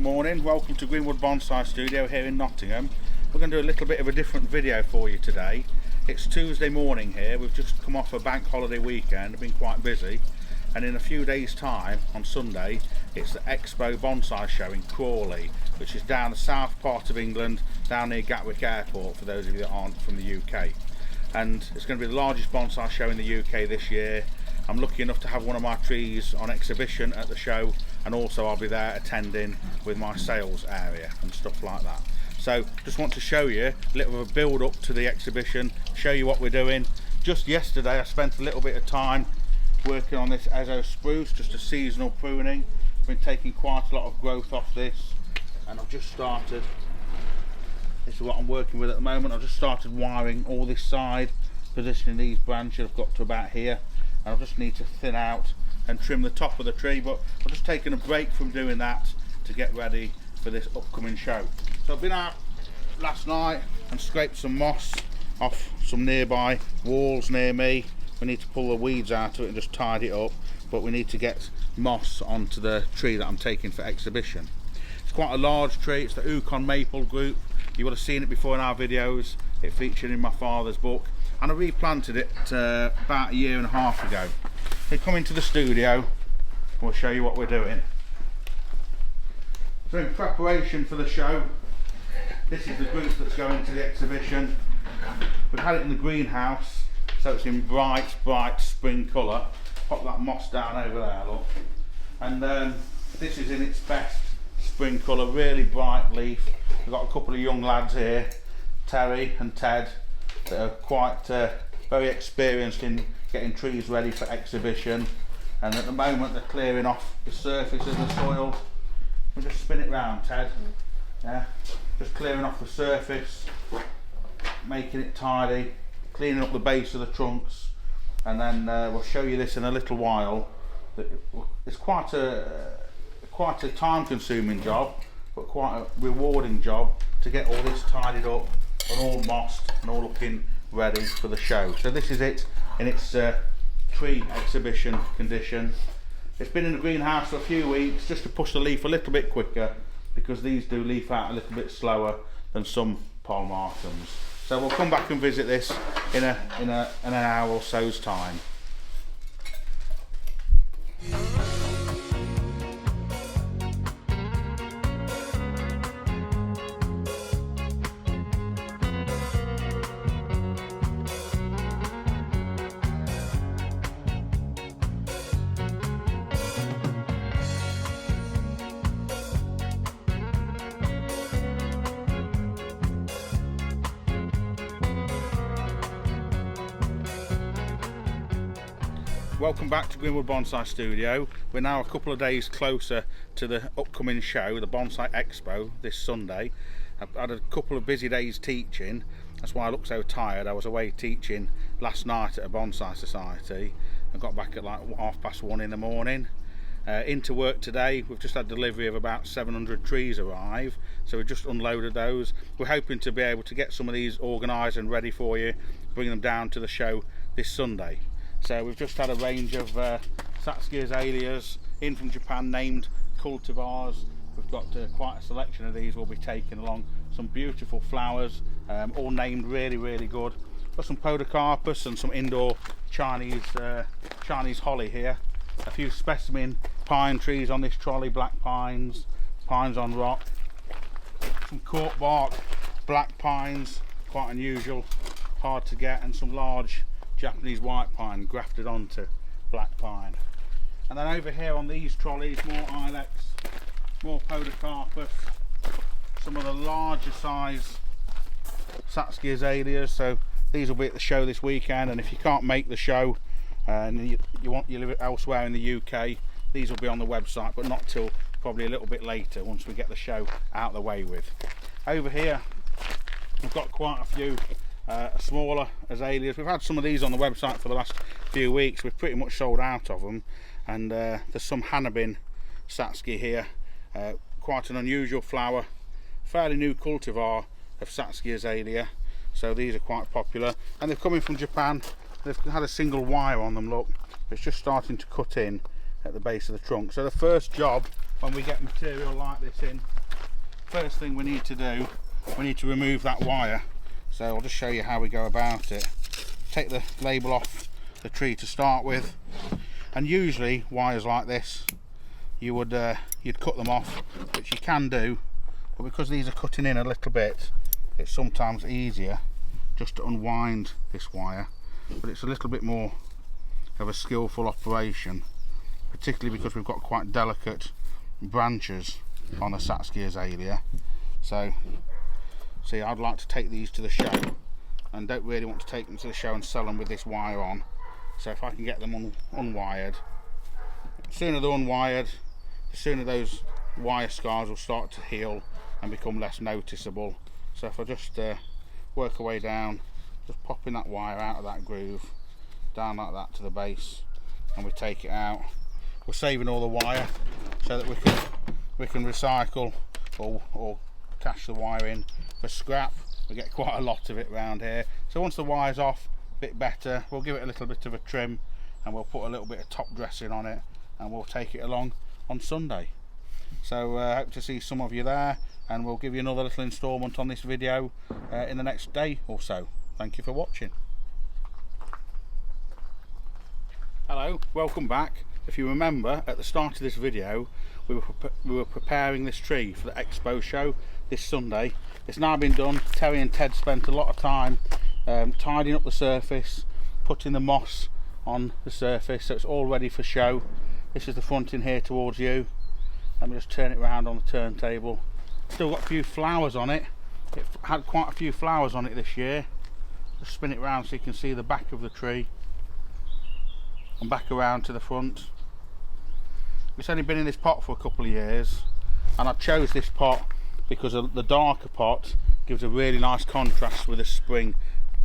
morning, welcome to Greenwood Bonsai Studio here in Nottingham. We're going to do a little bit of a different video for you today. It's Tuesday morning here, we've just come off a bank holiday weekend, been quite busy, and in a few days time, on Sunday, it's the Expo Bonsai show in Crawley, which is down the south part of England, down near Gatwick Airport for those of you that aren't from the UK. And it's going to be the largest bonsai show in the UK this year. I'm lucky enough to have one of my trees on exhibition at the show, and also I'll be there attending with my sales area and stuff like that. So just want to show you a little of a build up to the exhibition, show you what we're doing. Just yesterday I spent a little bit of time working on this Ezo spruce, just a seasonal pruning. I've been taking quite a lot of growth off this, and I've just started, this is what I'm working with at the moment, I've just started wiring all this side, positioning these branches. I've got to about here, and I just need to thin out and trim the top of the tree, but I've just taken a break from doing that to get ready for this upcoming show. So I've been out last night and scraped some moss off some nearby walls near me. We need to pull the weeds out of it and just tidy it up, but we need to get moss onto the tree that I'm taking for exhibition. It's quite a large tree, it's the Ukon maple group. You would have seen it before in our videos, it featured in my father's book, and I replanted it about a year and a half ago. So come into the studio, we'll show you what we're doing. So in preparation for the show, this is the group that's going to the exhibition. We've had it in the greenhouse, so it's in bright spring colour. Pop that moss down over there, look. And this is in its best spring colour, really bright leaf. We've got a couple of young lads here, Terry and Ted, that are quite very experienced in getting trees ready for exhibition. And at the moment they're clearing off the surface of the soil. We'll just spin it round, Ted. Yeah, just clearing off the surface, making it tidy, cleaning up the base of the trunks, and then we'll show you this in a little while. It's quite a time-consuming job, but quite a rewarding job to get all this tidied up and all mossed and all looking ready for the show. So this is it in its tree exhibition condition. It's been in the greenhouse for a few weeks just to push the leaf a little bit quicker, because these do leaf out a little bit slower than some palmatums. So we'll come back and visit this in an hour or so's time. Welcome back to Greenwood Bonsai Studio. We're now a couple of days closer to the upcoming show, the Bonsai Expo, this Sunday. I've had a couple of busy days teaching, that's why I look so tired. I was away teaching last night at a bonsai society and got back at like 1:30 in the morning. Into work today, we've just had delivery of about 700 trees arrive, so we've just unloaded those. We're hoping to be able to get some of these organised and ready for you, bring them down to the show this Sunday. So we've just had a range of Satsuki azaleas in from Japan, named cultivars. We've got quite a selection of these we'll be taking along. Some beautiful flowers, all named really good. Got some podocarpus and some indoor Chinese holly here. A few specimen pine trees on this trolley, black pines, pines on rock. Some cork bark black pines, quite unusual, hard to get, and some large Japanese white pine grafted onto black pine. And then over here on these trolleys, more ilex, more podocarpus, some of the larger size Satsuki azaleas. So these will be at the show this weekend, and if you can't make the show and you live elsewhere in the UK, these will be on the website, but not till probably a little bit later once we get the show out of the way with. Over here we've got quite a few smaller azaleas. We've had some of these on the website for the last few weeks. We've pretty much sold out of them, and there's some Hanabin Satsuki here, quite an unusual flower, fairly new cultivar of Satsuki azalea, so these are quite popular, and they're coming from Japan. They've had a single wire on them, look, it's just starting to cut in at the base of the trunk. So the first job when we get material like this in, first thing we need to do, we need to remove that wire. So I'll just show you how we go about it. Take the label off the tree to start with, and usually wires like this you'd cut them off, which you can do, but because these are cutting in a little bit, it's sometimes easier just to unwind this wire, but it's a little bit more of a skillful operation, particularly because we've got quite delicate branches on a Satsuki azalea. So see, I'd like to take these to the show and don't really want to take them to the show and sell them with this wire on. So if I can get them unwired, the sooner they're unwired, the sooner those wire scars will start to heal and become less noticeable. So if I just work our way down, just popping that wire out of that groove, down like that to the base, and we take it out. We're saving all the wire so that we can recycle or cash the wire in for scrap. We get quite a lot of it around here. So once the wire's off, a bit better, we'll give it a little bit of a trim and we'll put a little bit of top dressing on it, and we'll take it along on Sunday. So I hope to see some of you there, and we'll give you another little instalment on this video in the next day or so. Thank you for watching. Hello, welcome back. If you remember, at the start of this video we were preparing this tree for the Expo show this Sunday. It's now been done. Terry and Ted spent a lot of time tidying up the surface, putting the moss on the surface, so it's all ready for show. This is the front in here towards you. Let me just turn it around on the turntable. Still got a few flowers on it. It had quite a few flowers on it this year. Just spin it around so you can see the back of the tree and back around to the front. It's only been in this pot for a couple of years, and I chose this pot because the darker pot gives a really nice contrast with the spring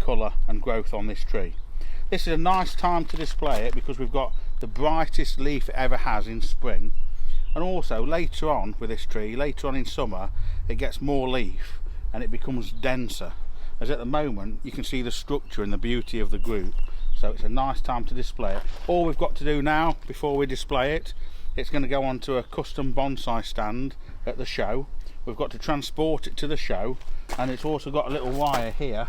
colour and growth on this tree. This is a nice time to display it because we've got the brightest leaf it ever has in spring, and also later on with this tree, later on in summer, it gets more leaf and it becomes denser, as at the moment you can see the structure and the beauty of the group. So it's a nice time to display it. All we've got to do now before we display it, it's going to go onto a custom bonsai stand at the show. We've got to transport it to the show, and it's also got a little wire here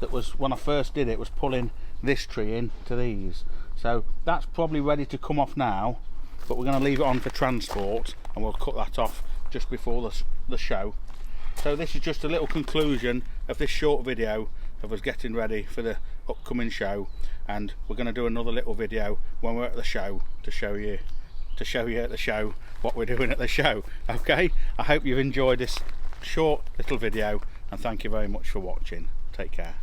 that was, when I first did it, was pulling this tree in to these. So that's probably ready to come off now, but we're going to leave it on for transport, and we'll cut that off just before the show. So this is just a little conclusion of this short video of us getting ready for the upcoming show, and we're going to do another little video when we're at the show to show you at the show what we're doing at the show. Okay, I hope you've enjoyed this short little video, and thank you very much for watching. Take care.